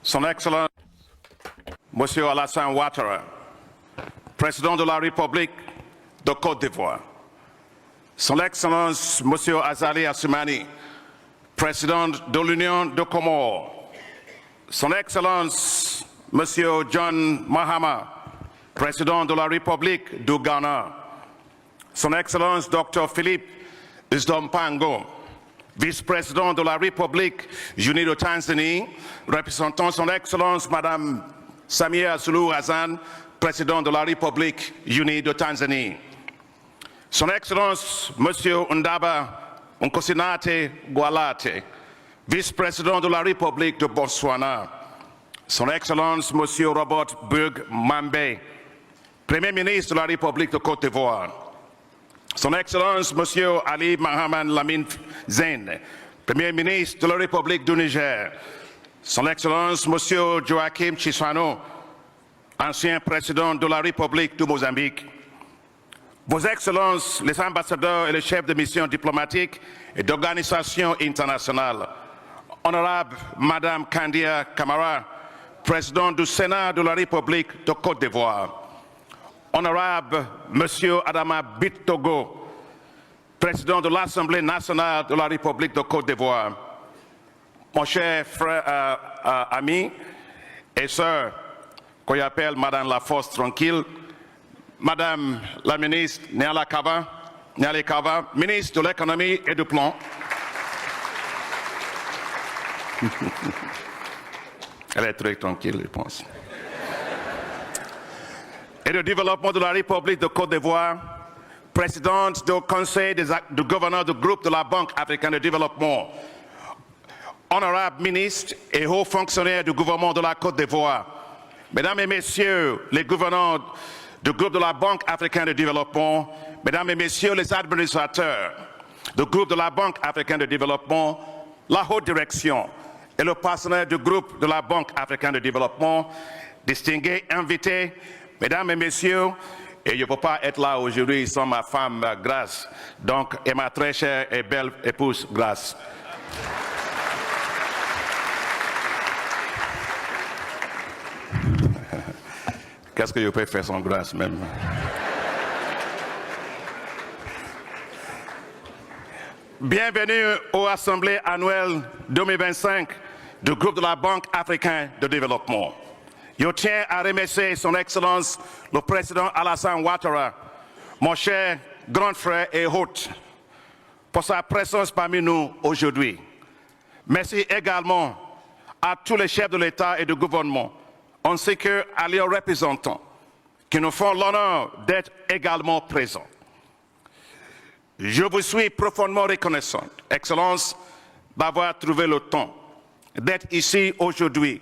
Son Excellence, Monsieur Alassane Ouattara, Président de la République de Côte d'Ivoire. Son Excellence, Monsieur Azali Assoumani, Président de l'Union de Comores. Son Excellence, Monsieur John Mahama, Président de la République du Ghana. Son Excellence, Dr. Philippe Isdom-Pango, Vice-président de la République unie de Tanzanie, représentant son Excellence Madame Samia Suluhu Hassan, Président de la République unie de Tanzanie. Son Excellence Monsieur Ndaba Nkosinate Gwalate, Vice-président de la République de Botswana. Son Excellence Monsieur Robert Bug Mambe, Premier ministre de la République de Côte d'Ivoire. Son Excellence Monsieur Ali Mohamed Lamine Zain, Premier ministre de la République du Niger. Son Excellence Monsieur Joachim Chissano, ancien président de la République du Mozambique. Vos Excellences, les ambassadeurs et les chefs de mission diplomatique et d'organisations internationales. Honorable Madame Kandia Camara, Président du Sénat de la République de Côte d'Ivoire. Honorable Monsieur Adama Bitogo, Président de l'Assemblée nationale de la République de Côte d'Ivoire. Mon cher frère, ami et sœur, qu'on appelle Madame la Force Tranquille, Madame la ministre Niala Kaba, ministre de l'économie et du plan. Elle est très tranquille, je pense. Et le développement de la République de Côte d'Ivoire, présidente du Conseil du gouverneur du groupe de la Banque africaine de développement, honorables ministres et hauts fonctionnaires du gouvernement de la Côte d'Ivoire, mesdames et messieurs les gouverneurs du groupe de la Banque africaine de développement, mesdames et messieurs les administrateurs du groupe de la Banque africaine de développement, la haute direction et le personnel du groupe de la Banque africaine de développement, distingués invités, mesdames et messieurs, et je ne peux pas être là aujourd'hui sans ma femme Grace, donc, et ma très chère et belle épouse Grace. Qu'est-ce que je peux faire sans Grace même? Bienvenue aux Assemblées annuelles 2025 du groupe de la Banque africaine de développement. Je tiens à remercier son Excellence le Président Alassane Ouattara, mon cher grand frère et hôte, pour sa présence parmi nous aujourd'hui. Merci également à tous les chefs de l'État et du gouvernement, ainsi qu'à leurs représentants, qui nous font l'honneur d'être également présents. Je vous suis profondément reconnaissant, Excellence, d'avoir trouvé le temps d'être ici aujourd'hui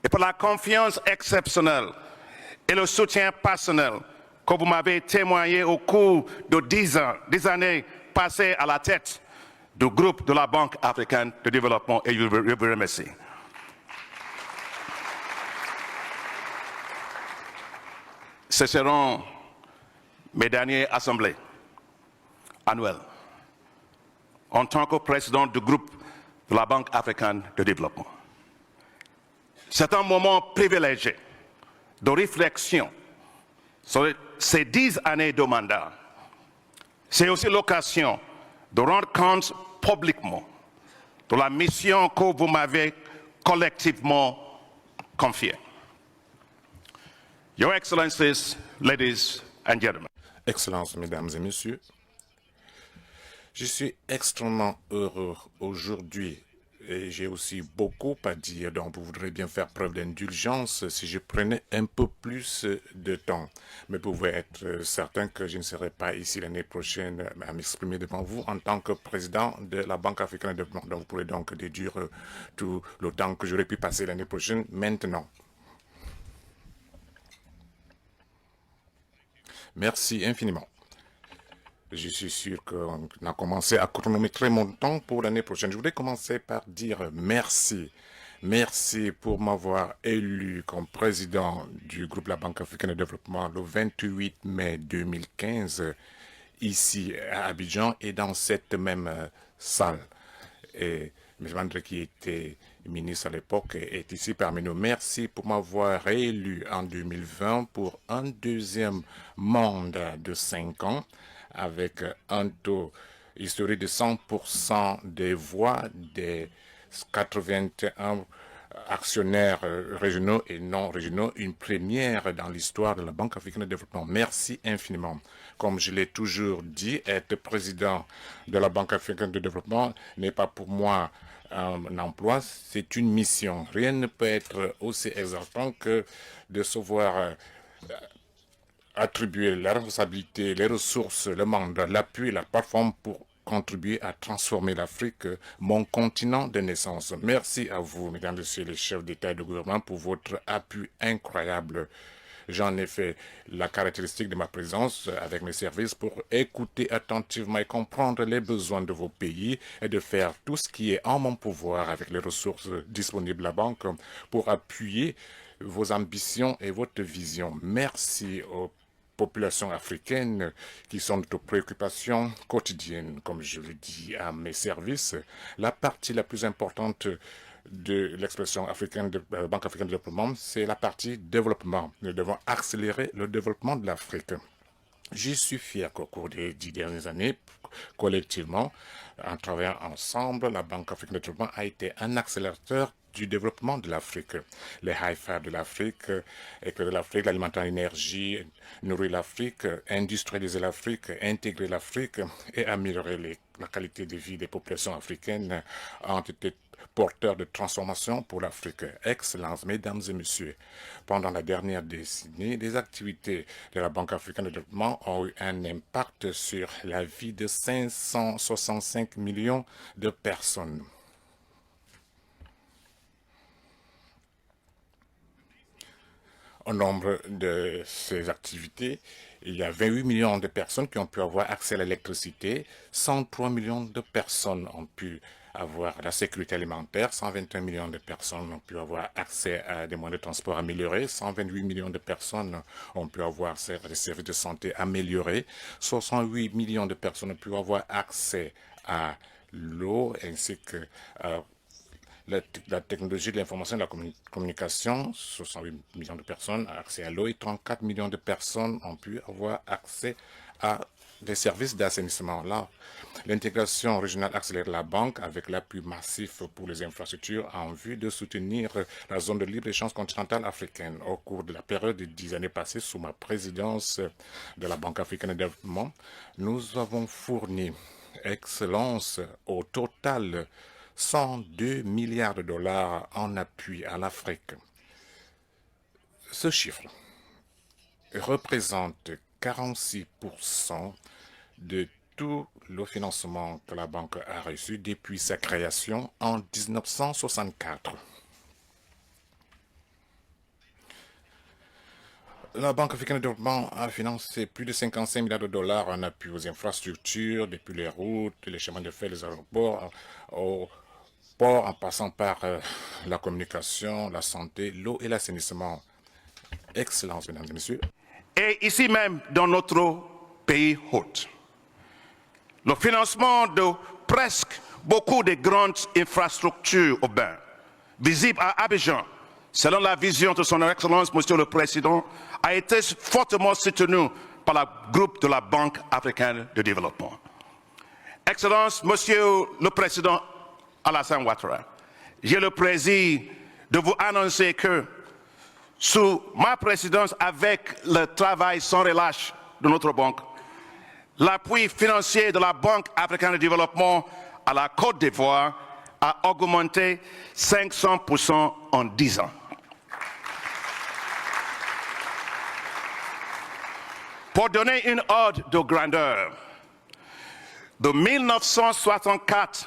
et pour la confiance exceptionnelle et le soutien personnel que vous m'avez témoigné au cours de 10 années passées à la tête du groupe de la Banque africaine de développement, et je vous remercie. Ce seront mes dernières assemblées annuelles en tant que président du groupe de la Banque africaine de développement. C'est un moment privilégié de réflexion sur ces 10 années de mandat. C'est aussi l'occasion de rendre compte publiquement de la mission que vous m'avez collectivement confiée. Your Excellencies, ladies and gentlemen. Excellences, mesdames et messieurs, je suis extrêmement heureux aujourd'hui et j'ai aussi beaucoup à dire, donc vous voudrez bien faire preuve d'indulgence si je prenais un peu plus de temps. Mais vous pouvez être certain que je ne serai pas ici l'année prochaine à m'exprimer devant vous en tant que président de la Banque africaine de développement. Donc vous pourrez donc déduire tout le temps que j'aurais pu passer l'année prochaine maintenant. Merci infiniment. Je suis sûr qu'on a commencé à chronométrer mon temps pour l'année prochaine. Je voudrais commencer par dire merci. Merci pour m'avoir élu comme président du groupe de la Banque africaine de développement le 28 mai 2015, ici à Abidjan et dans cette même salle. Et mes membres qui étaient ministre à l'époque, est ici parmi nous. Merci pour m'avoir réélu en 2020 pour un deuxième mandat de 5 ans avec un taux historique de 100% des voix des 81 actionnaires régionaux et non régionaux, une première dans l'histoire de la Banque africaine de développement. Merci infiniment. Comme je l'ai toujours dit, être président de la Banque africaine de développement n'est pas pour moi un emploi, c'est une mission. Rien ne peut être aussi exaltant que de se voir attribuer la responsabilité, les ressources, le mandat, l'appui, la plateforme pour contribuer à transformer l'Afrique, mon continent de naissance. Merci à vous, mesdames et messieurs les chefs d'État et de gouvernement, pour votre appui incroyable. J'en ai fait la caractéristique de ma présence avec mes services pour écouter attentivement et comprendre les besoins de vos pays et de faire tout ce qui est en mon pouvoir avec les ressources disponibles à la banque pour appuyer vos ambitions et votre vision. Merci aux populations africaines qui sont notre préoccupation quotidienne. Comme je le dis à mes services, la partie la plus importante de l'expression africaine de Banque africaine de développement, c'est la partie développement. Nous devons accélérer le développement de l'Afrique. Je suis fier qu'au cours des 10 dernières années, collectivement, en travaillant ensemble, la Banque africaine de développement a été un accélérateur du développement de l'Afrique. Les high-five de l'Afrique, éclairer l'Afrique, l'alimentation, l'énergie, nourrir l'Afrique, industrialiser l'Afrique, intégrer l'Afrique et améliorer la qualité de vie des populations africaines ont été porteurs de transformation pour l'Afrique. Excellences, mesdames et messieurs, pendant la dernière décennie, les activités de la Banque africaine de développement ont eu un impact sur la vie de 565 millions de personnes. Au nombre de ces activités, il y a 28 millions de personnes qui ont pu avoir accès à l'électricité, 103 millions de personnes ont pu avoir la sécurité alimentaire, 121 millions de personnes ont pu avoir accès à des moyens de transport améliorés, 128 millions de personnes ont pu avoir des services de santé améliorés, 68 millions de personnes ont pu avoir accès à l'eau ainsi que la technologie de l'information et de la communication, 68 millions de personnes ont accès à l'eau et 34 millions de personnes ont pu avoir accès à des services d'assainissement. Là, l'intégration régionale accélère la banque avec l'appui massif pour les infrastructures en vue de soutenir la zone de libre-échange continentale africaine. Au cours de la période de 10 années passées sous ma présidence de la Banque africaine de développement, nous avons fourni, Excellence, au total 102 milliards de dollars en appui à l'Afrique. Ce chiffre représente 46% de tout le financement que la banque a reçu depuis sa création en 1964. La Banque africaine de développement a financé plus de 55 milliards de dollars en appui aux infrastructures, depuis les routes, les chemins de fer, les aéroports, aux ports, en passant par la communication, la santé, l'eau et l'assainissement. Excellences, mesdames et messieurs. Et ici même, dans notre pays hôte, le financement de presque beaucoup de grandes infrastructures urbaines visibles à Abidjan, selon la vision de son Excellence, Monsieur le Président, a été fortement soutenu par le groupe de la Banque africaine de développement. Excellence, Monsieur le Président Alassane Ouattara, j'ai le plaisir de vous annoncer que sous ma présidence, avec le travail sans relâche de notre banque, l'appui financier de la Banque africaine de développement à la Côte d'Ivoire a augmenté 500% en 10 ans. Pour donner une ordre de grandeur, de 1964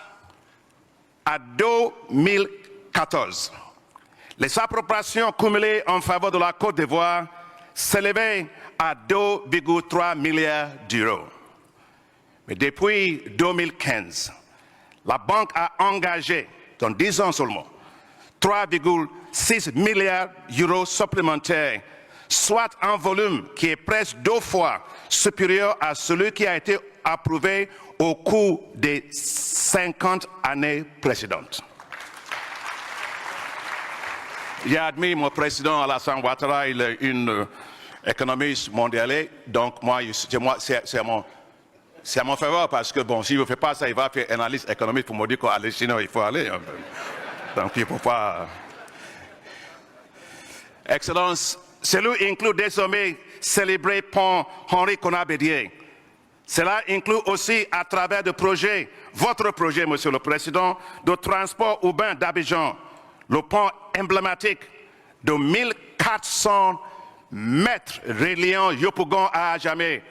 à 2014, les appropriations cumulées en faveur de la Côte d'Ivoire s'élevaient à 2,3 milliards d'euros. Mais depuis 2015, la banque a engagé, dans 10 ans seulement, 3,6 milliards d'euros supplémentaires, soit un volume qui est presque 2 fois supérieur à celui qui a été approuvé au cours des 50 années précédentes. J'ai admis mon président Alassane Ouattara, il est une économiste mondiale, donc c'est à mon faveur parce que bon, s'il ne fait pas ça, il va faire analyse économique pour me dire qu'à Chine, il faut aller. Donc il ne faut pas. Excellence, cela inclut désormais célébrer pont Henri Konan-Bédier. Cela inclut aussi à travers des projets, votre projet, Monsieur le Président, de transport urbain d'Abidjan, le pont emblématique de 1400 mètres reliant Yopougon à Adjamé,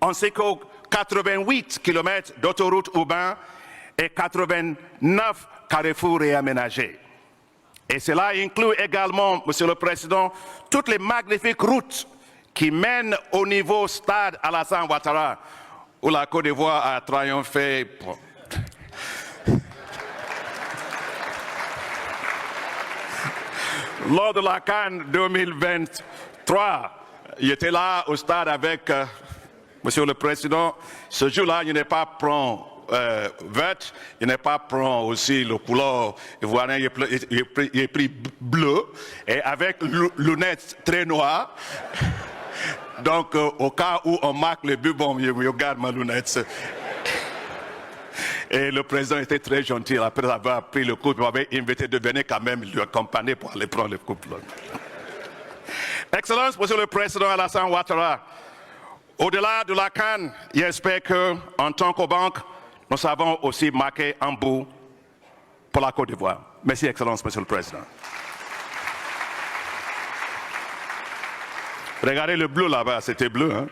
ainsi que 88 km d'autoroute urbaine et 89 carrefours réaménagés. Et cela inclut également, Monsieur le Président, toutes les magnifiques routes qui mènent au niveau stade Alassane Ouattara, où la Côte d'Ivoire a triomphé. Lors de la CAN 2023, il était là au stade avec Monsieur le Président. Ce jour-là, il n'est pas prend vert, il n'est pas prend aussi le couleur ivoirien, il est pris bleu et avec lunettes très noires. Donc, au cas où on marque le but, bon, je garde ma lunette. Et le président était très gentil. Après avoir pris le couple, il m'avait invité de venir quand même lui accompagner pour aller prendre le couple. Excellence, Monsieur le Président Alassane Ouattara, au-delà de la CAN, j'espère qu'en tant que banque, nous savons aussi marquer un bout pour la Côte d'Ivoire. Merci, Excellence, Monsieur le Président. Regardez le bleu là-bas, c'était bleu. Hein?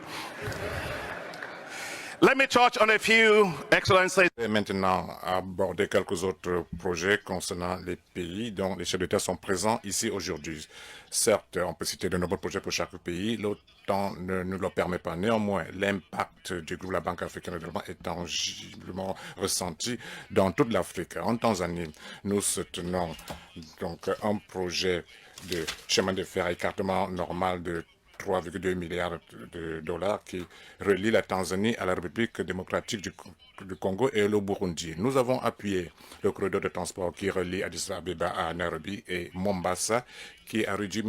Let me touch on a few excellencies. Et maintenant, aborder quelques autres projets concernant les pays dont les chefs d'État sont présents ici aujourd'hui. Certes, on peut citer de nombreux projets pour chaque pays, le temps ne nous le permet pas. Néanmoins, l'impact du groupe de la Banque africaine de développement est tangiblement ressenti dans toute l'Afrique. En Tanzanie, nous soutenons donc un projet de chemin de fer à écartement normal de 3,2 milliards de dollars qui relie la Tanzanie à la République démocratique du Congo et le Burundi. Nous avons appuyé le corridor de transport qui relie Addis Abeba à Nairobi et Mombasa, qui a réduit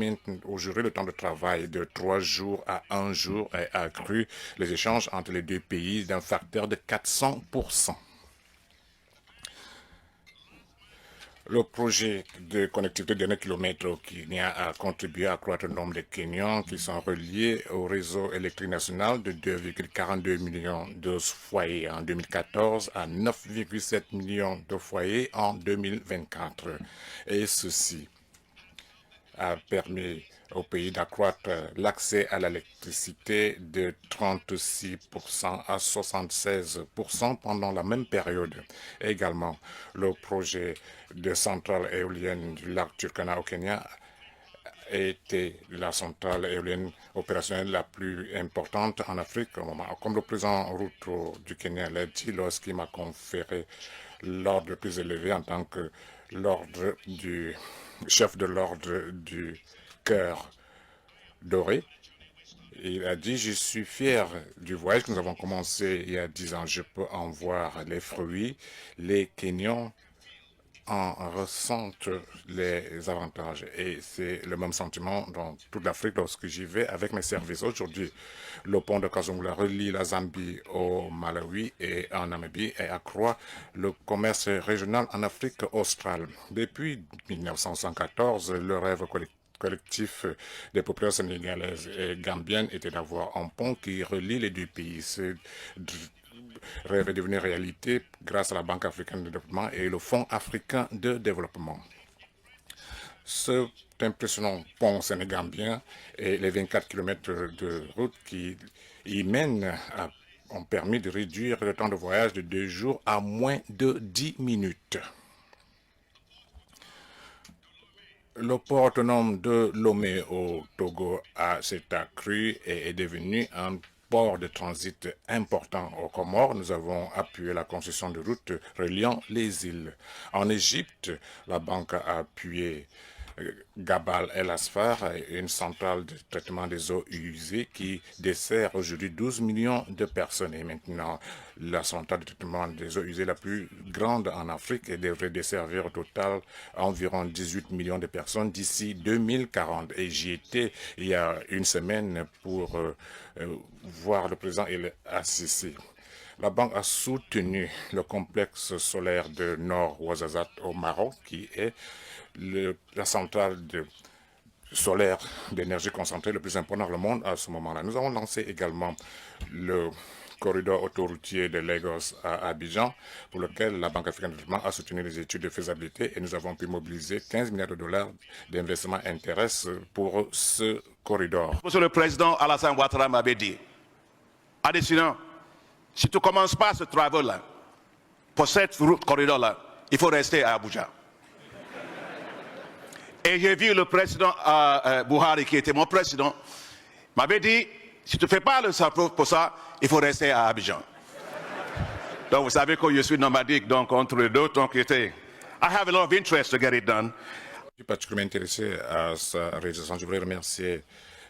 aujourd'hui le temps de travail de 3 jours à 1 jour et a accru les échanges entre les deux pays d'un facteur de 400%. Le projet de connectivité de dernier kilomètre qui a contribué à accroître le nombre de Kenyans qui sont reliés au réseau électrique national de 2,42 millions de foyers en 2014 à 9,7 millions de foyers en 2024. Et ceci a permis au pays d'accroître l'accès à l'électricité de 36% à 76% pendant la même période. Également, le projet de centrale éolienne du lac Turkana au Kenya était la centrale éolienne opérationnelle la plus importante en Afrique au moment. Comme le président Ruto du Kenya l'a dit lorsqu'il m'a conféré l'ordre le plus élevé en tant que l'ordre du chef de l'ordre du cœur doré. Il a dit, je suis fier du voyage que nous avons commencé il y a 10 ans. Je peux en voir les fruits. Les Kenyans en ressentent les avantages. Et c'est le même sentiment dans toute l'Afrique lorsque j'y vais avec mes services. Aujourd'hui, le pont de Kazungula relie la Zambie au Malawi et en Namibie et accroît le commerce régional en Afrique australe. Depuis 1914, le rêve collectif des populations sénégalaises et gambiennes était d'avoir un pont qui relie les deux pays. Ce rêve est devenu réalité grâce à la Banque africaine de développement et le Fonds africain de développement. Cet impressionnant pont sénégambien et les 24 km de route qui y mènent ont permis de réduire le temps de voyage de 2 jours à moins de 10 minutes. Le port autonome de Lomé au Togo s'est accru et est devenu un port de transit important aux Comores. Nous avons appuyé la construction de routes reliant les îles. En Égypte, la banque a appuyé Gabal El Asfar, une centrale de traitement des eaux usées qui dessert aujourd'hui 12 millions de personnes. Et maintenant, la centrale de traitement des eaux usées la plus grande en Afrique et devrait desservir au total environ 18 millions de personnes d'ici 2040. Et j'y étais il y a une semaine pour voir le président El Assisi. La banque a soutenu le complexe solaire de Nord Ouarzazate au Maroc, qui est la centrale solaire d'énergie concentrée le plus important dans le monde à ce moment-là. Nous avons lancé également le corridor autoroutier de Lagos à Abidjan, pour lequel la Banque africaine de développement a soutenu les études de faisabilité et nous avons pu mobiliser 15 milliards de dollars d'investissements intéressent pour ce corridor. Monsieur le Président Alassane Ouattara m'avait dit, additionnement, si tu ne commences pas ce travail-là, pour cette route corridor-là, il faut rester à Abuja. Et j'ai vu le président Buhari, qui était mon président, m'avait dit, si tu ne fais pas le savoir pour ça, il faut rester à Abidjan. Donc vous savez que je suis nomadique, donc entre les deux, donc I have a lot of interest to get it done. Je suis particulièrement intéressé à sa réalisation. Je voudrais remercier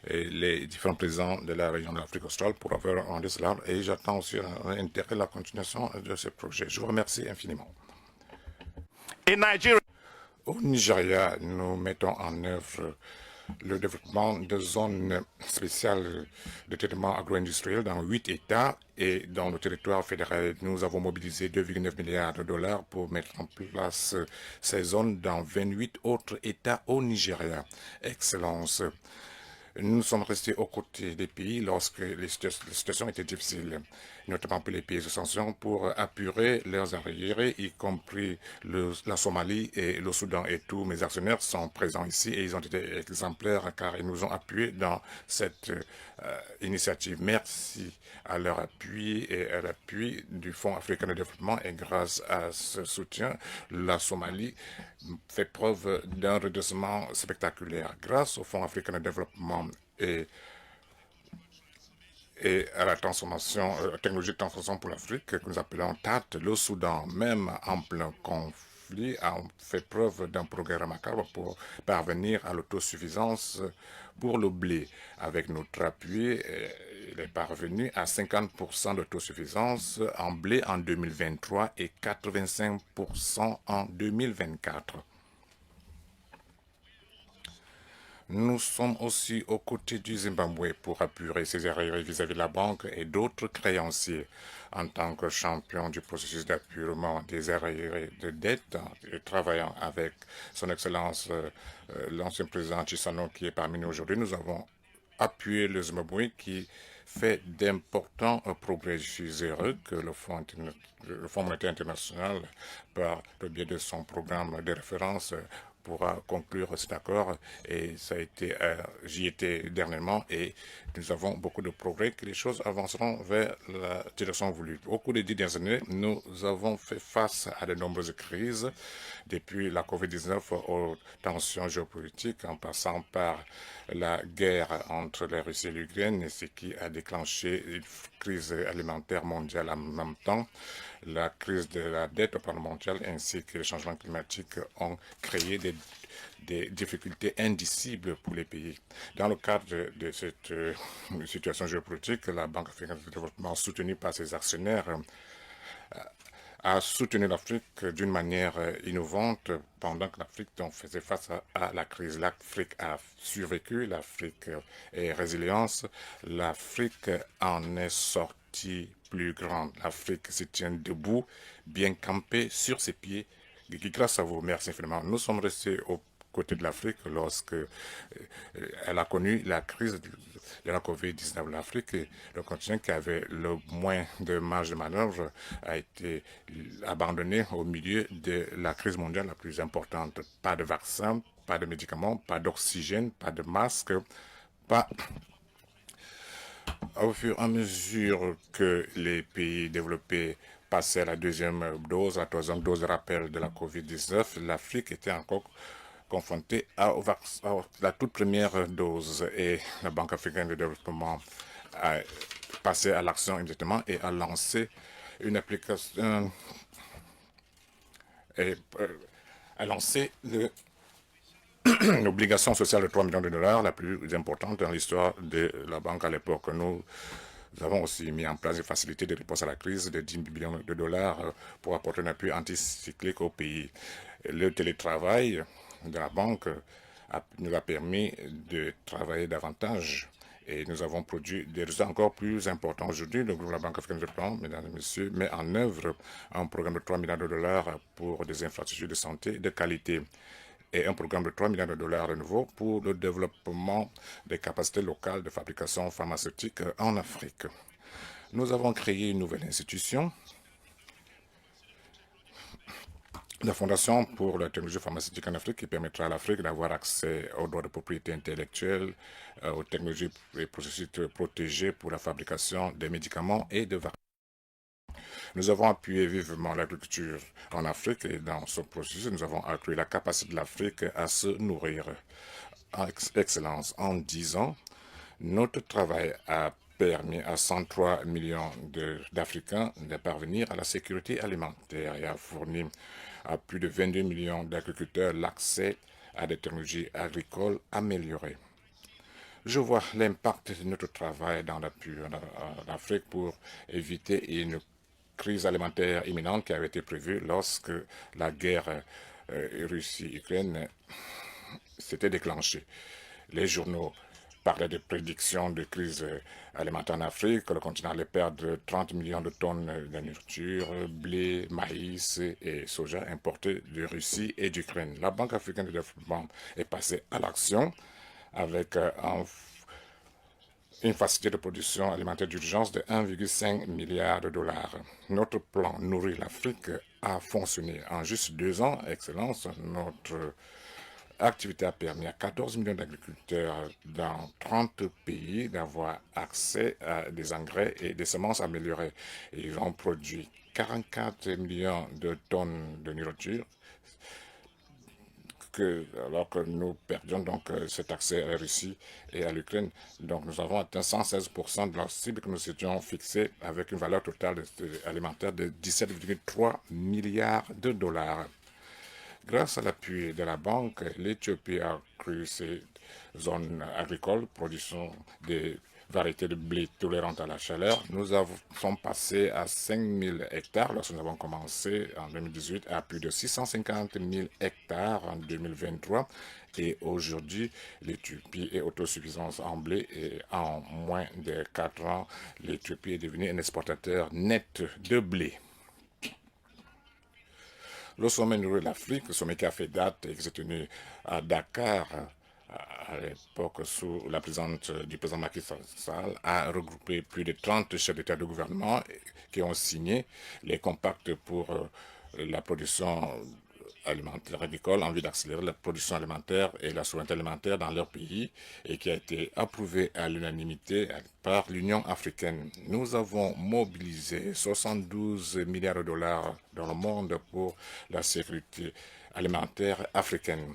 les différents présidents de la région de l'Afrique australe pour avoir rendu cela et j'attends aussi intérêt la continuation de ce projet. Je vous remercie infiniment. In Nigeria, au Nigeria, nous mettons en œuvre le développement de zones spéciales de traitement agro-industriel dans 8 États et dans le territoire fédéral. Nous avons mobilisé 2,9 milliards de dollars pour mettre en place ces zones dans 28 autres États au Nigeria. Excellence. Nous sommes restés aux côtés des pays lorsque les situations étaient difficiles, notamment pour les pays extensions, pour apurer leurs arriérés, y compris la Somalie et le Soudan. Et tous mes actionnaires sont présents ici et ils ont été exemplaires car ils nous ont appuyés dans cette initiative. Merci à leur appui et à l'appui du Fonds africain de développement. Et grâce à ce soutien, la Somalie fait preuve d'un redressement spectaculaire. Grâce au Fonds africain de développement et à la transformation, technologie de transformation pour l'Afrique, que nous appelons TAT, le Soudan, même en plein conflit, a fait preuve d'un progrès remarquable pour parvenir à l'autosuffisance pour le blé. Avec notre appui, il est parvenu à 50% d'autosuffisance en blé en 2023 et 85% en 2024. Nous sommes aussi aux côtés du Zimbabwe pour apurer ses arriérés vis-à-vis de la banque et d'autres créanciers. En tant que champion du processus d'appurement des arriérés de dette et travaillant avec son Excellence l'ancien président Chissano qui est parmi nous aujourd'hui, nous avons appuyé le Zimbabwe qui fait d'importants progrès. Je suis heureux que le Fonds monétaire international, par le biais de son programme de référence, pourra conclure cet accord et ça a été, j'y étais dernièrement et nous avons beaucoup de progrès que les choses avanceront vers la direction voulue. Au cours des 10 dernières années, nous avons fait face à de nombreuses crises, depuis la COVID-19 aux tensions géopolitiques, en passant par la guerre entre la Russie et l'Ukraine, ce qui a déclenché une crise alimentaire mondiale en même temps. La crise de la dette au plan mondial ainsi que les changements climatiques ont créé des difficultés indicibles pour les pays. Dans le cadre de cette situation géopolitique, la Banque africaine de développement, soutenue par ses actionnaires, a soutenu l'Afrique d'une manière innovante pendant que l'Afrique faisait face à la crise. L'Afrique a survécu, l'Afrique est résilience, l'Afrique en est sortie plus grande. L'Afrique se tient debout, bien campée sur ses pieds. Grâce à vous, merci infiniment. Nous sommes restés aux côtés de l'Afrique lorsque elle a connu la crise de la COVID-19. L'Afrique, le continent qui avait le moins de marge de manœuvre, a été abandonné au milieu de la crise mondiale la plus importante. Pas de vaccin, pas de médicaments, pas d'oxygène, pas de masques, pas... Au fur et à mesure que les pays développés passaient à la deuxième dose, la troisième dose de rappel de la COVID-19, l'Afrique était encore confrontée à la toute première dose et la Banque africaine de développement a passé à l'action immédiatement et a lancé une application a lancé une obligation sociale de 3 millions de dollars, la plus importante dans l'histoire de la banque à l'époque. Nous avons aussi mis en place des facilités de réponse à la crise de 10 millions de dollars pour apporter un appui anticyclique au pays. Le télétravail de la banque nous a permis de travailler davantage et nous avons produit des résultats encore plus importants. Aujourd'hui, le groupe de la Banque africaine de développement, mesdames et messieurs, met en œuvre un programme de 3 milliards de dollars pour des infrastructures de santé de qualité et un programme de 3 milliards de dollars de nouveau pour le développement des capacités locales de fabrication pharmaceutique en Afrique. Nous avons créé une nouvelle institution, la Fondation pour la technologie pharmaceutique en Afrique, qui permettra à l'Afrique d'avoir accès aux droits de propriété intellectuelle, aux technologies et processus protégés pour la fabrication des médicaments et de vaccins. Nous avons appuyé vivement l'agriculture en Afrique et dans ce processus, nous avons accru la capacité de l'Afrique à se nourrir. Excellence, en 10 ans, notre travail a permis à 103 millions d'Africains de parvenir à la sécurité alimentaire et a fourni à plus de 22 millions d'agriculteurs l'accès à des technologies agricoles améliorées. Je vois l'impact de notre travail dans l'appui en Afrique pour éviter une crise alimentaire imminente qui avait été prévue lorsque la guerre Russie-Ukraine s'était déclenchée. Les journaux parlaient de prédictions de crise alimentaire en Afrique. Le continent allait perdre 30 millions de tonnes de nourriture, blé, maïs et soja importés de Russie et d'Ukraine. La Banque africaine de développement est passée à l'action avec une facilité de production alimentaire d'urgence de 1,5 milliard de dollars. Notre plan Nourrir l'Afrique a fonctionné en juste 2 ans. Excellence, notre activité a permis à 14 millions d'agriculteurs dans 30 pays d'avoir accès à des engrais et des semences améliorées. Ils ont produit 44 millions de tonnes de nourriture, alors que nous perdions donc cet accès à la Russie et à l'Ukraine. Donc nous avons atteint 116% de la cible que nous étions fixée avec une valeur totale alimentaire de 17,3 milliards de dollars. Grâce à l'appui de la banque, l'Éthiopie a créé ses zones agricoles, produisant des variétés de blé tolérantes à la chaleur. Nous sommes passés à 5 000 hectares lorsque nous avons commencé en 2018, à plus de 650 000 hectares en 2023. Et aujourd'hui, l'Éthiopie est autosuffisante en blé et en moins de 4 ans, l'Éthiopie est devenue un exportateur net de blé. Le sommet Nourrir l'Afrique, le sommet qui a fait date et qui s'est tenu à Dakar à l'époque sous la présidence du président Macky Sall, a regroupé plus de 30 chefs d'État de gouvernement qui ont signé les compacts pour la production alimentaire agricole en vue d'accélérer la production alimentaire et la souveraineté alimentaire dans leur pays et qui a été approuvé à l'unanimité par l'Union africaine. Nous avons mobilisé 72 milliards de dollars dans le monde pour la sécurité alimentaire africaine.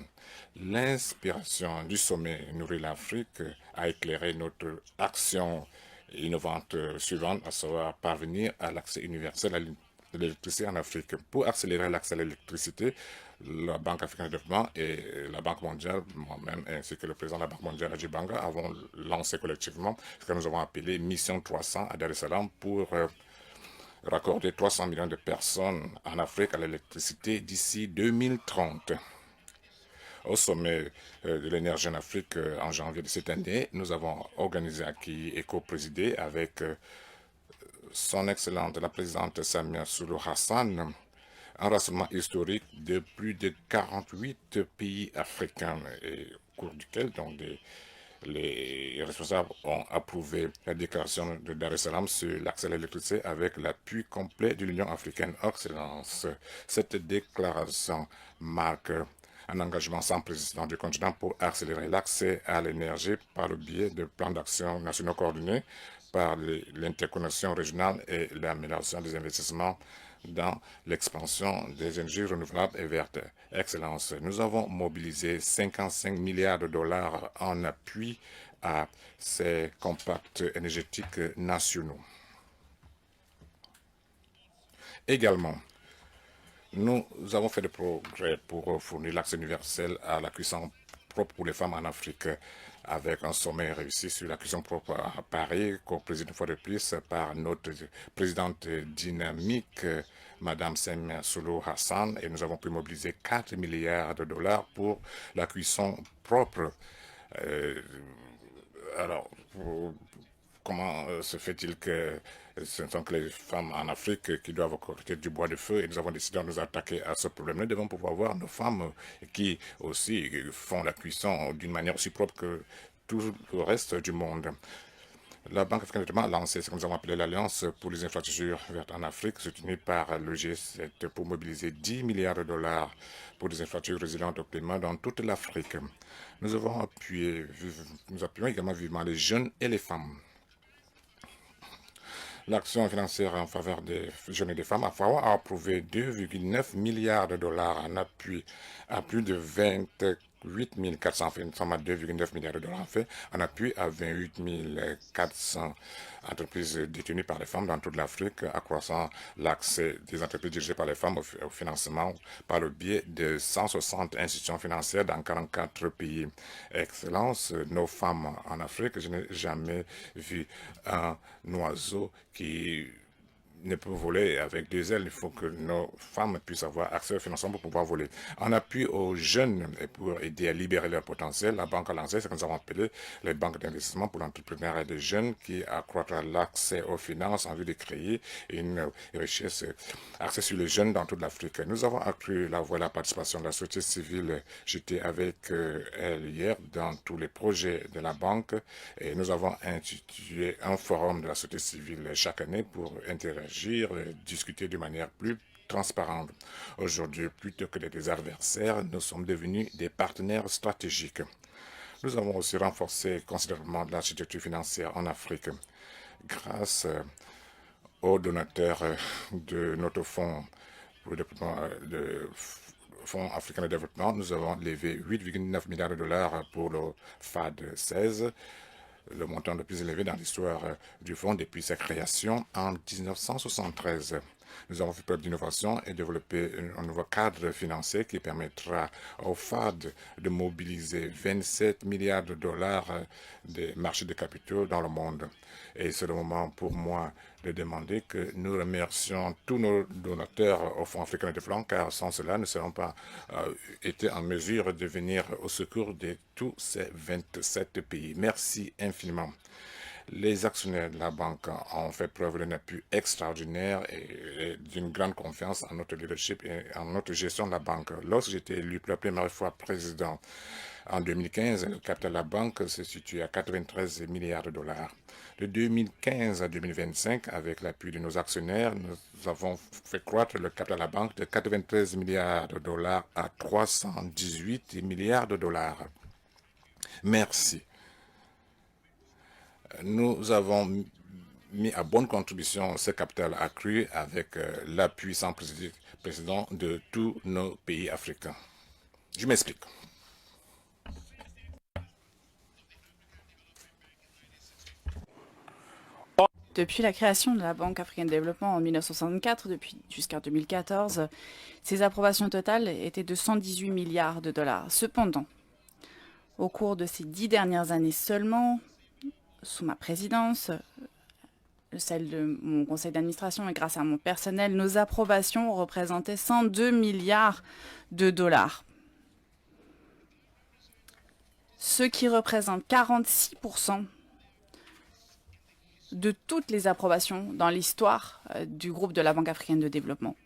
L'inspiration du sommet Nourrir l'Afrique a éclairé notre action innovante suivante, à savoir parvenir à l'accès universel à l'électricité en Afrique. Pour accélérer l'accès à l'électricité, la Banque africaine de développement et la Banque mondiale, moi-même ainsi que le président de la Banque mondiale, Ajay Banga, avons lancé collectivement ce que nous avons appelé Mission 300 à Dar es Salaam pour raccorder 300 millions de personnes en Afrique à l'électricité d'ici 2030. Au sommet de l'énergie en Afrique en janvier de cette année, nous avons organisé et co-présidé avec son Excellence la présidente Samia Suluhu Hassan, un rassemblement historique de plus de 48 pays africains, et au cours duquel donc, les responsables ont approuvé la déclaration de Dar es Salaam sur l'accès à l'électricité avec l'appui complet de l'Union africaine. Excellence, cette déclaration marque un engagement sans précédent du continent pour accélérer l'accès à l'énergie par le biais de plans d'action nationaux coordonnés par l'interconnexion régionale et l'amélioration des investissements dans l'expansion des énergies renouvelables et vertes. Excellence, nous avons mobilisé 55 milliards de dollars en appui à ces compacts énergétiques nationaux. Également, nous avons fait des progrès pour fournir l'accès universel à la cuisson propre pour les femmes en Afrique, avec un sommet réussi sur la cuisine propre à Paris, co-présidé une fois de plus par notre présidente dynamique, Madame Sem Sulu Hassan, et nous avons pu mobiliser 4 milliards de dollars pour la cuisson propre. Alors, comment se fait-il que ce ne sont que les femmes en Afrique qui doivent collecter du bois de feu et nous avons décidé de nous attaquer à ce problème. Nous devons pouvoir voir nos femmes qui aussi font la cuisson d'une manière aussi propre que tout le reste du monde. La Banque africaine de développement a lancé ce que nous avons appelé l'Alliance pour les infrastructures vertes en Afrique, soutenue par le G7 pour mobiliser 10 milliards de dollars pour des infrastructures résilientes au climat dans toute l'Afrique. Nous appuyons également vivement les jeunes et les femmes. L'action financière en faveur des jeunes et des femmes a approuvé 2,9 milliards de dollars en appui à plus de 28 400, enfin, à 2,9 milliards de dollars en fait, en appui à 28 400 entreprises détenues par les femmes dans toute l'Afrique, accroissant l'accès des entreprises dirigées par les femmes au financement par le biais de 160 institutions financières dans 44 pays. Excellence, nos femmes en Afrique, je n'ai jamais vu un oiseau qui ne peut voler avec deux ailes. Il faut que nos femmes puissent avoir accès au financement pour pouvoir voler. En appui aux jeunes et pour aider à libérer leur potentiel, la banque a lancé ce que nous avons appelé les banques d'investissement pour l'entrepreneuriat des jeunes qui accroîtra l'accès aux finances en vue de créer une richesse axée sur les jeunes dans toute l'Afrique. Nous avons accru la voix et la participation de la société civile. J'étais avec elle hier dans tous les projets de la banque et nous avons institué un forum de la société civile chaque année pour interagir, discuter de manière plus transparente. Aujourd'hui, plutôt que des adversaires, nous sommes devenus des partenaires stratégiques. Nous avons aussi renforcé considérablement l'architecture financière en Afrique grâce aux donateurs de notre fonds pour le développement de Fonds africain de développement. Nous avons levé 8,9 milliards de dollars pour le FAD 16, le montant le plus élevé dans l'histoire du fonds depuis sa création en 1973. Nous avons fait preuve d'innovation et développé un nouveau cadre financier qui permettra au FAD de mobiliser 27 milliards de dollars des marchés de capitaux dans le monde. Et c'est le moment pour moi de demander que nous remercions tous nos donateurs au Fonds africain de développement, car sans cela, nous ne serons pas été en mesure de venir au secours de tous ces 27 pays. Merci infiniment. Les actionnaires de la banque ont fait preuve d'un appui extraordinaire et d'une grande confiance en notre leadership et en notre gestion de la banque. Lorsque j'ai été élu pour la première fois président en 2015, le capital de la banque se situe à 93 milliards de dollars. De 2015 à 2025, avec l'appui de nos actionnaires, nous avons fait croître le capital de la banque de 93 milliards de dollars à 318 milliards de dollars. Merci. Nous avons mis à bonne contribution ce capital accru avec l'appui sans précédent de tous nos pays africains. Je m'explique. Depuis la création de la Banque africaine de développement en 1964 jusqu'en 2014, ses approbations totales étaient de 118 milliards de dollars. Cependant, au cours de ces 10 dernières années seulement, sous ma présidence, celle de mon conseil d'administration et grâce à mon personnel, nos approbations représentaient 102 milliards de dollars. Ce qui représente 46% de toutes les approbations dans l'histoire du groupe de la Banque africaine de développement.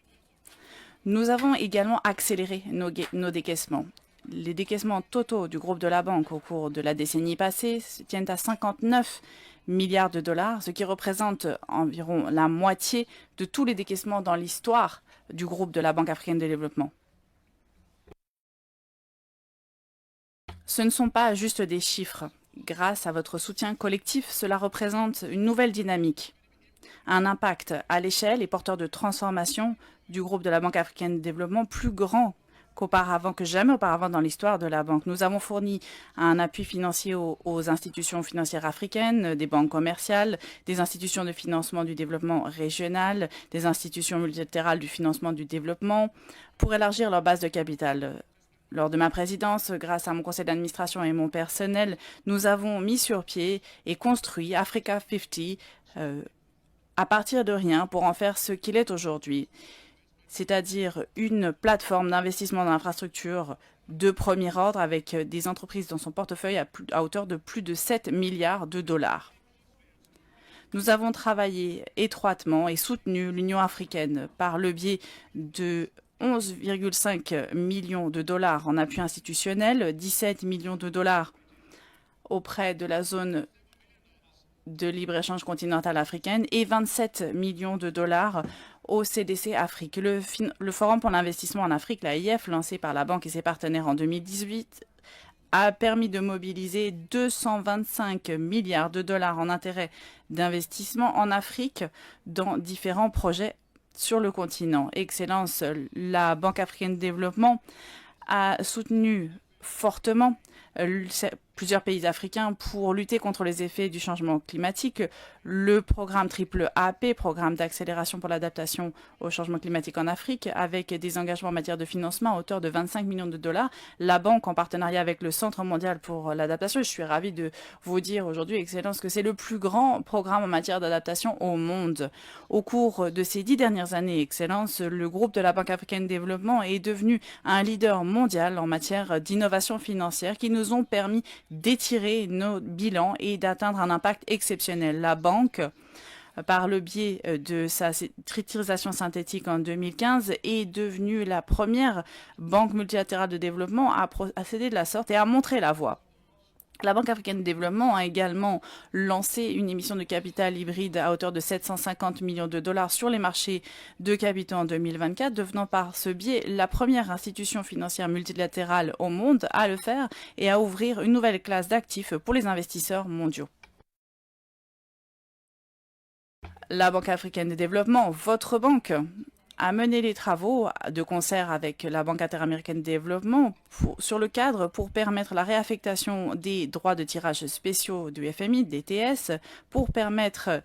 Nous avons également accéléré nos décaissements. Les décaissements totaux du groupe de la banque au cours de la décennie passée se tiennent à 59 milliards de dollars, ce qui représente environ la moitié de tous les décaissements dans l'histoire du groupe de la Banque africaine de développement. Ce ne sont pas juste des chiffres. Grâce à votre soutien collectif, cela représente une nouvelle dynamique, un impact à l'échelle et porteur de transformation du groupe de la Banque africaine de développement plus grand que jamais auparavant dans l'histoire de la banque. Nous avons fourni un appui financier aux institutions financières africaines, des banques commerciales, des institutions de financement du développement régional, des institutions multilatérales du financement du développement, pour élargir leur base de capital. Lors de ma présidence, grâce à mon conseil d'administration et mon personnel, nous avons mis sur pied et construit Africa 50 à partir de rien pour en faire ce qu'il est aujourd'hui, c'est-à-dire une plateforme d'investissement dans l'infrastructure de premier ordre avec des entreprises dans son portefeuille à hauteur de plus de 7 milliards de dollars. Nous avons travaillé étroitement et soutenu l'Union africaine par le biais de 11,5 millions de dollars en appui institutionnel, 17 millions de dollars auprès de la zone de libre-échange continentale africaine et 27 millions de dollars au CDC Afrique. Le Forum pour l'investissement en Afrique, l'AIF, lancé par la banque et ses partenaires en 2018, a permis de mobiliser 225 milliards de dollars en intérêts d'investissement en Afrique dans différents projets sur le continent. Excellence, la Banque africaine de développement a soutenu fortement plusieurs pays africains pour lutter contre les effets du changement climatique. Le programme AAP, programme d'accélération pour l'adaptation au changement climatique en Afrique, avec des engagements en matière de financement à hauteur de 25 millions de dollars. La banque, en partenariat avec le Centre mondial pour l'adaptation, je suis ravie de vous dire aujourd'hui, Excellence, que c'est le plus grand programme en matière d'adaptation au monde. Au cours de ces 10 dernières années, Excellence, le groupe de la Banque africaine de développement est devenu un leader mondial en matière d'innovation financière qui nous ont permis d'étirer nos bilans et d'atteindre un impact exceptionnel. La banque, par le biais de sa titrisation synthétique en 2015, est devenue la première banque multilatérale de développement à procéder de la sorte et à montrer la voie. La Banque africaine de développement a également lancé une émission de capital hybride à hauteur de 750 millions de dollars sur les marchés de capitaux en 2024, devenant par ce biais la première institution financière multilatérale au monde à le faire et à ouvrir une nouvelle classe d'actifs pour les investisseurs mondiaux. La Banque africaine de développement, votre banque, a mené les travaux de concert avec la Banque interaméricaine de développement sur le cadre pour permettre la réaffectation des droits de tirage spéciaux du FMI, DTS, pour permettre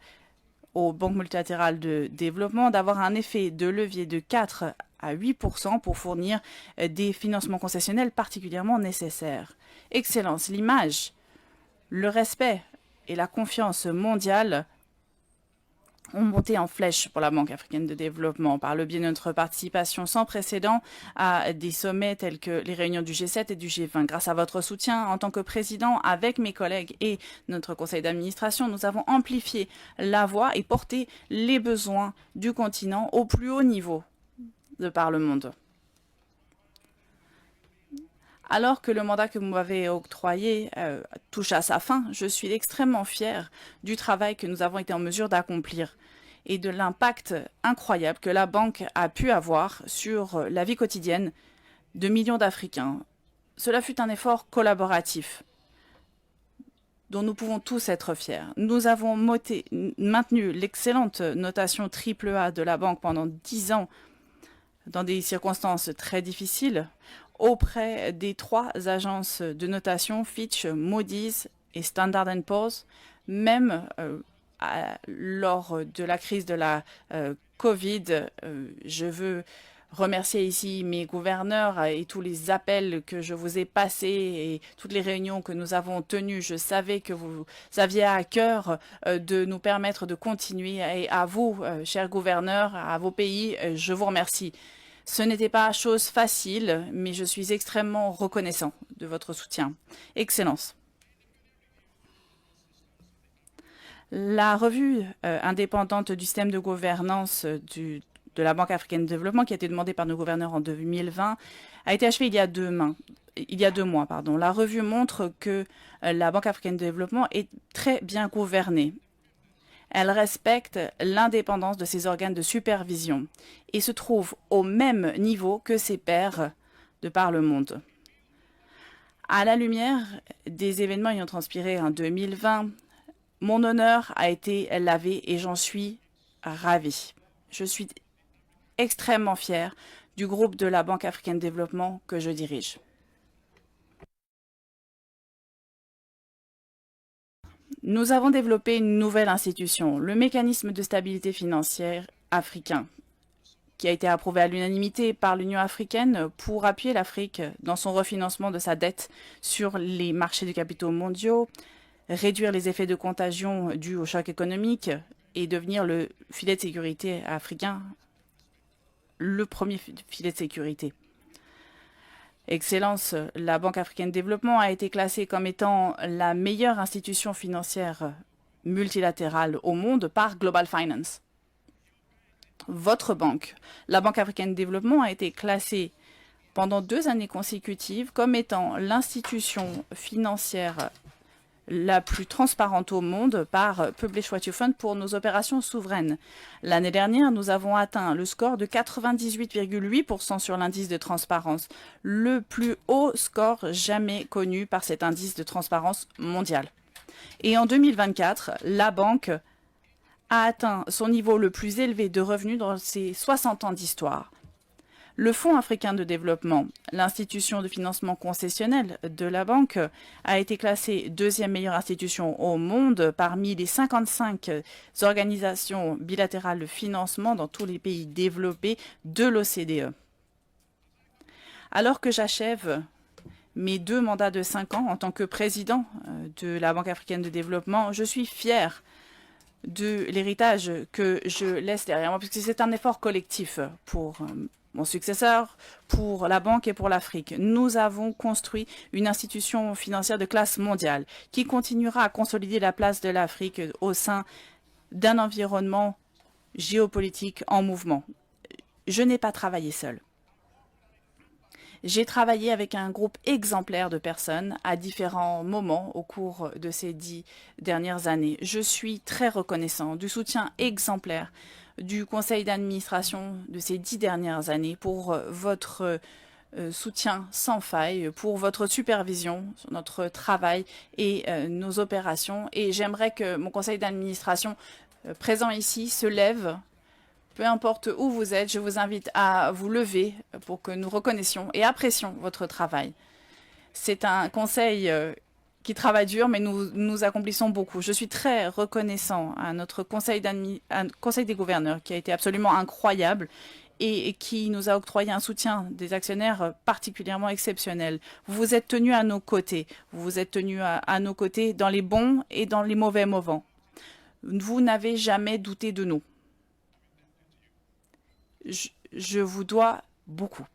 aux banques multilatérales de développement d'avoir un effet de levier de 4 à 8% pour fournir des financements concessionnels particulièrement nécessaires. Excellence, l'image, le respect et la confiance mondiale ont monté en flèche pour la Banque africaine de développement par le biais de notre participation sans précédent à des sommets tels que les réunions du G7 et du G20. Grâce à votre soutien en tant que président, avec mes collègues et notre conseil d'administration, nous avons amplifié la voix et porté les besoins du continent au plus haut niveau de par le monde. Alors que le mandat que vous m'avez octroyé touche à sa fin, je suis extrêmement fière du travail que nous avons été en mesure d'accomplir et de l'impact incroyable que la banque a pu avoir sur la vie quotidienne de millions d'Africains. Cela fut un effort collaboratif dont nous pouvons tous être fiers. Nous avons maintenu l'excellente notation AAA de la banque pendant 10 ans dans des circonstances très difficiles auprès des 3 agences de notation Fitch, Moody's et Standard & Poor's, même lors de la crise de la Covid. Je veux remercier ici mes gouverneurs et tous les appels que je vous ai passés et toutes les réunions que nous avons tenues. Je savais que vous aviez à cœur de nous permettre de continuer. Et à vous, chers gouverneurs, à vos pays, je vous remercie. Ce n'était pas chose facile, mais je suis extrêmement reconnaissant de votre soutien. Excellence. La revue indépendante du système de gouvernance de la Banque africaine de développement, qui a été demandée par nos gouverneurs en 2020, a été achevée il y a 2 mois. La revue montre que la Banque africaine de développement est très bien gouvernée. Elle respecte l'indépendance de ses organes de supervision et se trouve au même niveau que ses pairs de par le monde. À la lumière des événements ayant transpiré en 2020, mon honneur a été lavé et j'en suis ravie. Je suis extrêmement fière du groupe de la Banque africaine de développement que je dirige. Nous avons développé une nouvelle institution, le mécanisme de stabilité financière africain, qui a été approuvé à l'unanimité par l'Union africaine pour appuyer l'Afrique dans son refinancement de sa dette sur les marchés de capitaux mondiaux, réduire les effets de contagion dus au choc économique et devenir le filet de sécurité africain, le premier filet de sécurité. Excellence, la Banque africaine de développement a été classée comme étant la meilleure institution financière multilatérale au monde par Global Finance. Votre banque, la Banque africaine de développement, a été classée pendant 2 années consécutives comme étant l'institution financière la plus transparente au monde par Publish What You Fund pour nos opérations souveraines. L'année dernière, nous avons atteint le score de 98,8% sur l'indice de transparence, le plus haut score jamais connu par cet indice de transparence mondial. Et en 2024, la banque a atteint son niveau le plus élevé de revenus dans ses 60 ans d'histoire. Le Fonds africain de développement, l'institution de financement concessionnel de la banque, a été classée 2e meilleure institution au monde parmi les 55 organisations bilatérales de financement dans tous les pays développés de l'OCDE. Alors que j'achève mes 2 mandats de 5 ans en tant que président de la Banque africaine de développement, je suis fier de l'héritage que je laisse derrière moi, puisque c'est un effort collectif pour mon successeur, pour la banque et pour l'Afrique. Nous avons construit une institution financière de classe mondiale qui continuera à consolider la place de l'Afrique au sein d'un environnement géopolitique en mouvement. Je n'ai pas travaillé seul. J'ai travaillé avec un groupe exemplaire de personnes à différents moments au cours de ces 10 dernières années. Je suis très reconnaissant du soutien exemplaire du conseil d'administration de ces 10 dernières années pour votre soutien sans faille, pour votre supervision sur notre travail et nos opérations. Et j'aimerais que mon conseil d'administration présent ici se lève. Peu importe où vous êtes, je vous invite à vous lever pour que nous reconnaissions et apprécions votre travail. C'est un conseil qui travaille dur, mais nous accomplissons beaucoup. Je suis très reconnaissant à notre conseil des gouverneurs qui a été absolument incroyable et qui nous a octroyé un soutien des actionnaires particulièrement exceptionnel. Vous vous êtes tenus à nos côtés. Vous vous êtes tenus à nos côtés dans les bons et dans les mauvais moments. Vous n'avez jamais douté de nous. Je vous dois beaucoup.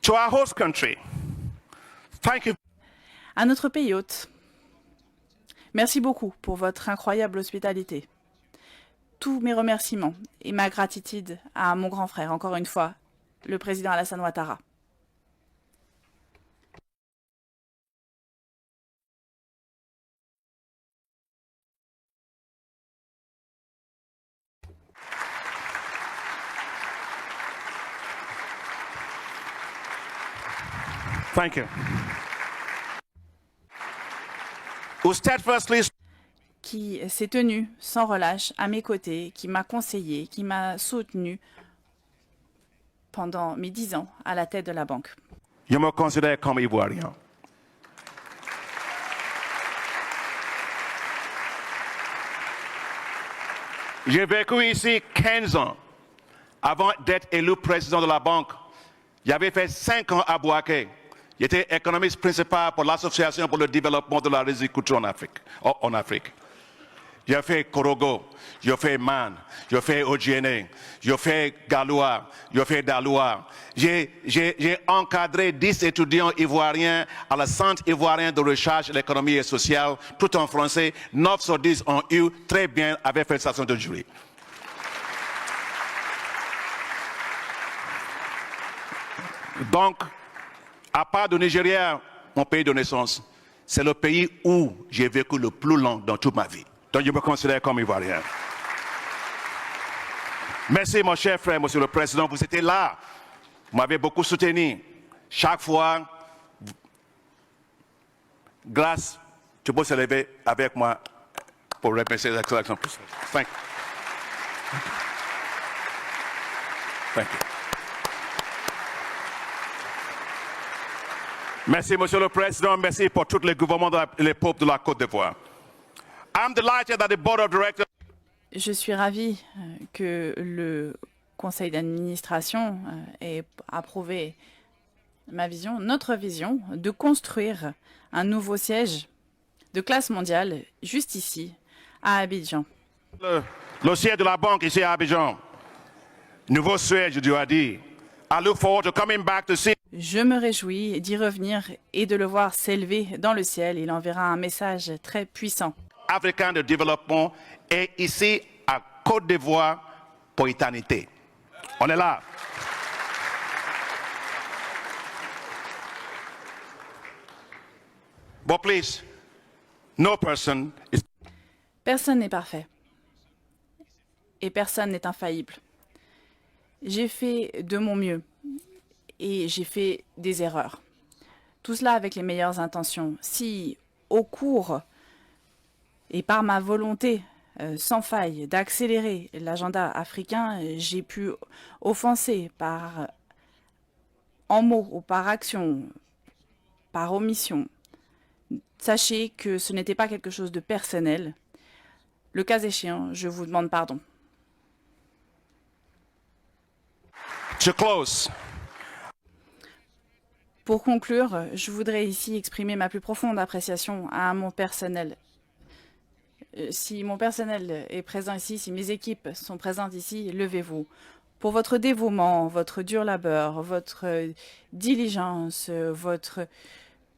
To our host country, thank you. À notre pays hôte, merci beaucoup pour votre incroyable hospitalité. Tous mes remerciements et ma gratitude à mon grand frère, encore une fois, le président Alassane Ouattara. Thank you. Who steadfastly Qui s'est tenu sans relâche à mes côtés, qui m'a conseillé, qui m'a soutenu pendant mes 10 ans à la tête de la banque. Je me considère comme ivoirien. J'ai vécu ici 15 ans. Avant d'être élu président de la banque, j'avais fait 5 ans à Bouaké. J'étais économiste principal pour l'Association pour le développement de la riziculture en Afrique. J'ai fait Korogo, j'ai fait Man, j'ai fait Ojiene, j'ai fait Galoua, j'ai fait Daloua. J'ai encadré 10 étudiants ivoiriens à la Centre ivoirien de recherche, l'économie et sociale, tout en français. 9 sur 10 ont eu très bien avec félicitations de jury. Donc, à part du Nigeria, mon pays de naissance, c'est le pays où j'ai vécu le plus long dans toute ma vie. Donc je me considère comme ivoirien. Merci mon cher frère, monsieur le président, vous étiez là. Vous m'avez beaucoup soutenu. Chaque fois, grâce, tu peux se lever avec moi pour remercier l'excellence. Thank you. Thank you. Merci, Monsieur le Président. Merci pour tous les gouvernements et les peuples de la Côte d'Ivoire. I'm delighted that the board of directors Je suis ravie que le conseil d'administration ait approuvé ma vision, notre vision, de construire un nouveau siège de classe mondiale juste ici, à Abidjan. le siège de la banque ici à Abidjan. Nouveau siège, je dois dire. I look forward to coming back to see. Je me réjouis d'y revenir et de le voir s'élever dans le ciel. Il enverra un message très puissant. Africain de développement est ici à Côte d'Ivoire pour éternité. On est là. But please, no person is. Personne n'est parfait. Et personne n'est infaillible. J'ai fait de mon mieux. Et j'ai fait des erreurs. Tout cela avec les meilleures intentions. Si, au cours et par ma volonté sans faille d'accélérer l'agenda africain, j'ai pu offenser en mots ou par action, par omission, sachez que ce n'était pas quelque chose de personnel. Le cas échéant, je vous demande pardon. To close. Pour conclure, je voudrais ici exprimer ma plus profonde appréciation à mon personnel. Si mon personnel est présent ici, si mes équipes sont présentes ici, levez-vous. Pour votre dévouement, votre dur labeur, votre diligence, votre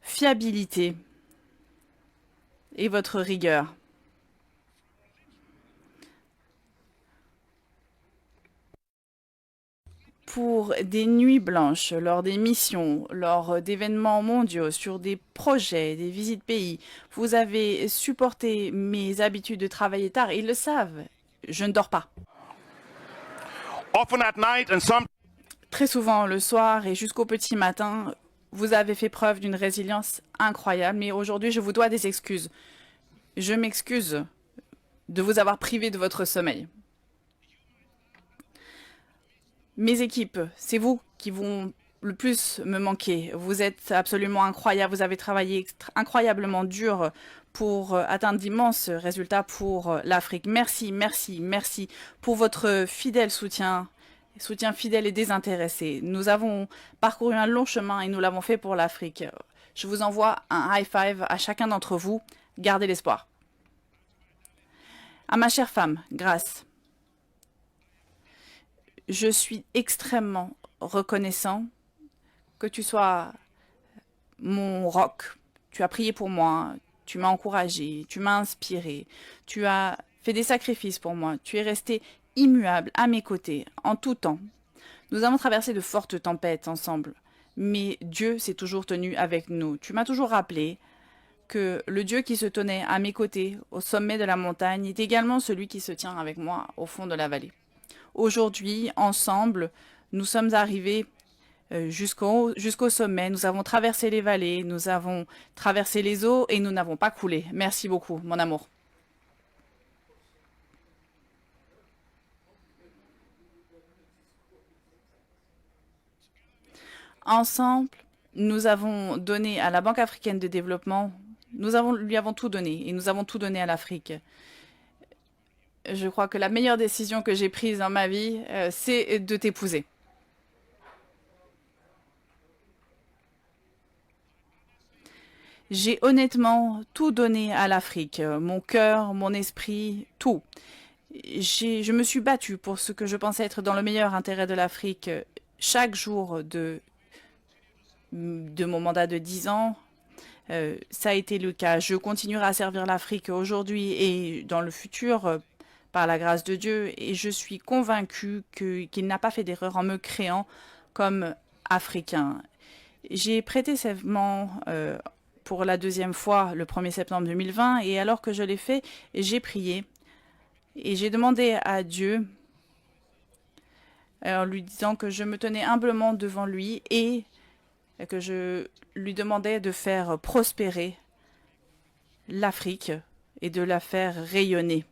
fiabilité et votre rigueur. Pour des nuits blanches, lors des missions, lors d'événements mondiaux, sur des projets, des visites pays, vous avez supporté mes habitudes de travailler tard. Ils le savent, je ne dors pas. Often at night and some. Très souvent le soir et jusqu'au petit matin, vous avez fait preuve d'une résilience incroyable. Mais aujourd'hui, je vous dois des excuses. Je m'excuse de vous avoir privé de votre sommeil. Mes équipes, c'est vous qui vont le plus me manquer. Vous êtes absolument incroyables. Vous avez travaillé incroyablement dur pour atteindre d'immenses résultats pour l'Afrique. Merci, merci, merci pour votre fidèle soutien fidèle et désintéressé. Nous avons parcouru un long chemin et nous l'avons fait pour l'Afrique. Je vous envoie un high five à chacun d'entre vous. Gardez l'espoir. À ma chère femme, Grâce. Je suis extrêmement reconnaissant que tu sois mon roc. Tu as prié pour moi, tu m'as encouragé, tu m'as inspiré, tu as fait des sacrifices pour moi, tu es resté immuable à mes côtés en tout temps. Nous avons traversé de fortes tempêtes ensemble, mais Dieu s'est toujours tenu avec nous. Tu m'as toujours rappelé que le Dieu qui se tenait à mes côtés au sommet de la montagne est également celui qui se tient avec moi au fond de la vallée. Aujourd'hui, ensemble, nous sommes arrivés jusqu'au sommet. Nous avons traversé les vallées, nous avons traversé les eaux et nous n'avons pas coulé. Merci beaucoup, mon amour. Ensemble, nous avons donné à la Banque africaine de développement, lui avons tout donné et nous avons tout donné à l'Afrique. Je crois que la meilleure décision que j'ai prise dans ma vie, c'est de t'épouser. J'ai honnêtement tout donné à l'Afrique, mon cœur, mon esprit, tout. Je me suis battue pour ce que je pensais être dans le meilleur intérêt de l'Afrique chaque jour de mon mandat de 10 ans. Ça a été le cas. Je continuerai à servir l'Afrique aujourd'hui et dans le futur par la grâce de Dieu, et je suis convaincue qu'il n'a pas fait d'erreur en me créant comme Africain. J'ai prêté serment pour la deuxième fois le 1er septembre 2020, et alors que je l'ai fait, j'ai prié et j'ai demandé à Dieu, en lui disant que je me tenais humblement devant lui et que je lui demandais de faire prospérer l'Afrique et de la faire rayonner.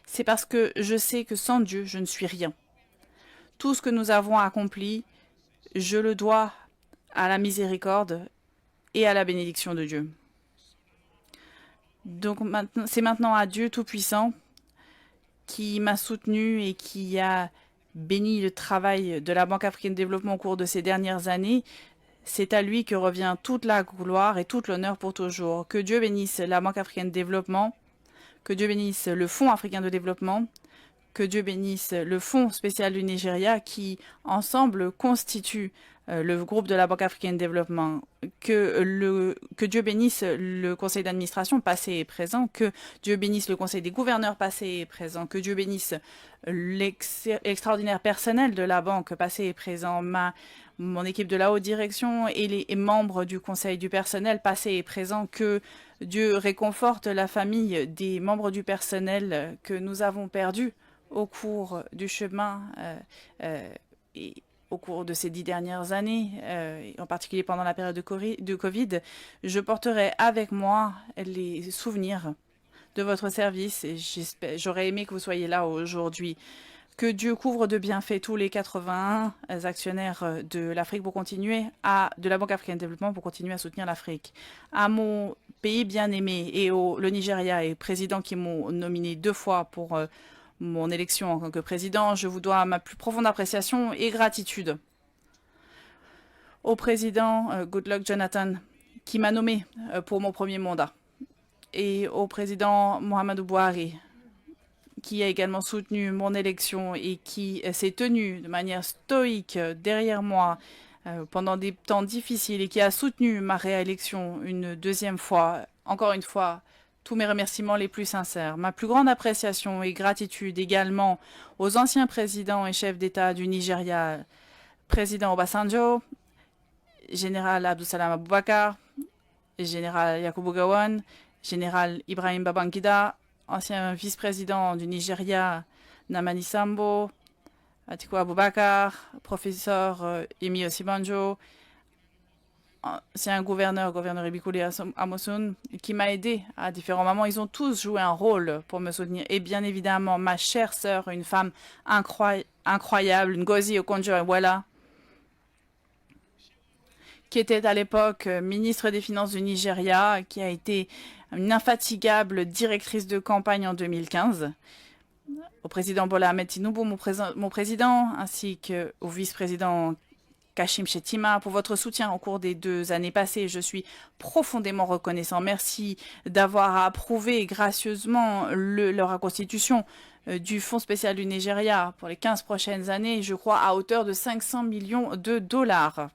C'est parce que je sais que sans Dieu, je ne suis rien. Tout ce que nous avons accompli, je le dois à la miséricorde et à la bénédiction de Dieu. Donc c'est maintenant à Dieu Tout-Puissant qui m'a soutenu et qui a béni le travail de la Banque africaine de développement au cours de ces dernières années. C'est à lui que revient toute la gloire et tout l'honneur pour toujours. Que Dieu bénisse la Banque africaine de développement, que Dieu bénisse le Fonds africain de développement, que Dieu bénisse le Fonds spécial du Nigeria qui, ensemble, constituent le groupe de la Banque africaine de développement, que Dieu bénisse le conseil d'administration passé et présent, que Dieu bénisse le conseil des gouverneurs passé et présent, que Dieu bénisse l'extraordinaire personnel de la banque passé et présent, mon équipe de la haute direction et les membres du conseil du personnel passé et présent, que Dieu réconforte la famille des membres du personnel que nous avons perdus au cours du chemin et au cours de ces 10 dernières années, en particulier pendant la période de Covid. Je porterai avec moi les souvenirs de votre service et j'aurais aimé que vous soyez là aujourd'hui. Que Dieu couvre de bienfaits tous les 81 actionnaires de l'Afrique pour continuer de la Banque africaine de développement pour continuer à soutenir l'Afrique. À mon pays bien-aimé et le Nigeria et président qui m'ont nominé 2 fois pour mon élection en tant que président, je vous dois ma plus profonde appréciation et gratitude. Au président Goodluck Jonathan qui m'a nommé pour mon premier mandat et au président Muhammadu Buhari qui a également soutenu mon élection et qui s'est tenu de manière stoïque derrière moi pendant des temps difficiles et qui a soutenu ma réélection une deuxième fois. Encore une fois, tous mes remerciements les plus sincères. Ma plus grande appréciation et gratitude également aux anciens présidents et chefs d'État du Nigeria, président Obasanjo, général Abdulsalam Abubakar, général Yakubu Gowon, général Ibrahim Babangida, ancien vice-président du Nigeria, Namani Sambo, Atiku Abubakar, professeur Yemi Osibanjo, ancien gouverneur Ibikule Amosun, qui m'a aidé à différents moments. Ils ont tous joué un rôle pour me soutenir. Et bien évidemment, ma chère sœur, une femme incroyable, Ngozi Okonjo-Iweala, qui était à l'époque ministre des Finances du Nigeria, qui a été une infatigable directrice de campagne en 2015, au président Bola Ahmed Tinubu, mon président, ainsi qu'au vice-président Kashim Shettima, pour votre soutien au cours des 2 années passées. Je suis profondément reconnaissant. Merci d'avoir approuvé gracieusement la constitution du Fonds spécial du Nigeria pour les 15 prochaines années, je crois à hauteur de 500 millions de dollars.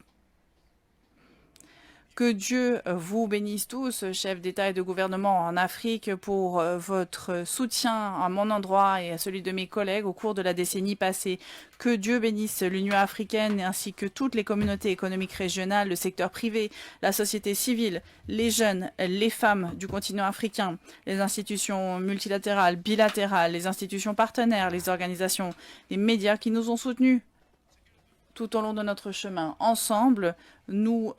Que Dieu vous bénisse tous, chefs d'État et de gouvernement en Afrique, pour votre soutien à mon endroit et à celui de mes collègues au cours de la décennie passée. Que Dieu bénisse l'Union africaine ainsi que toutes les communautés économiques régionales, le secteur privé, la société civile, les jeunes, les femmes du continent africain, les institutions multilatérales, bilatérales, les institutions partenaires, les organisations, les médias qui nous ont soutenus tout au long de notre chemin. Ensemble, nous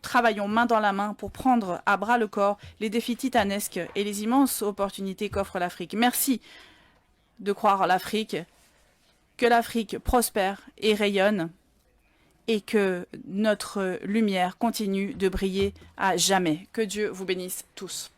travaillons main dans la main pour prendre à bras le corps les défis titanesques et les immenses opportunités qu'offre l'Afrique. Merci de croire en l'Afrique, que l'Afrique prospère et rayonne et que notre lumière continue de briller à jamais. Que Dieu vous bénisse tous.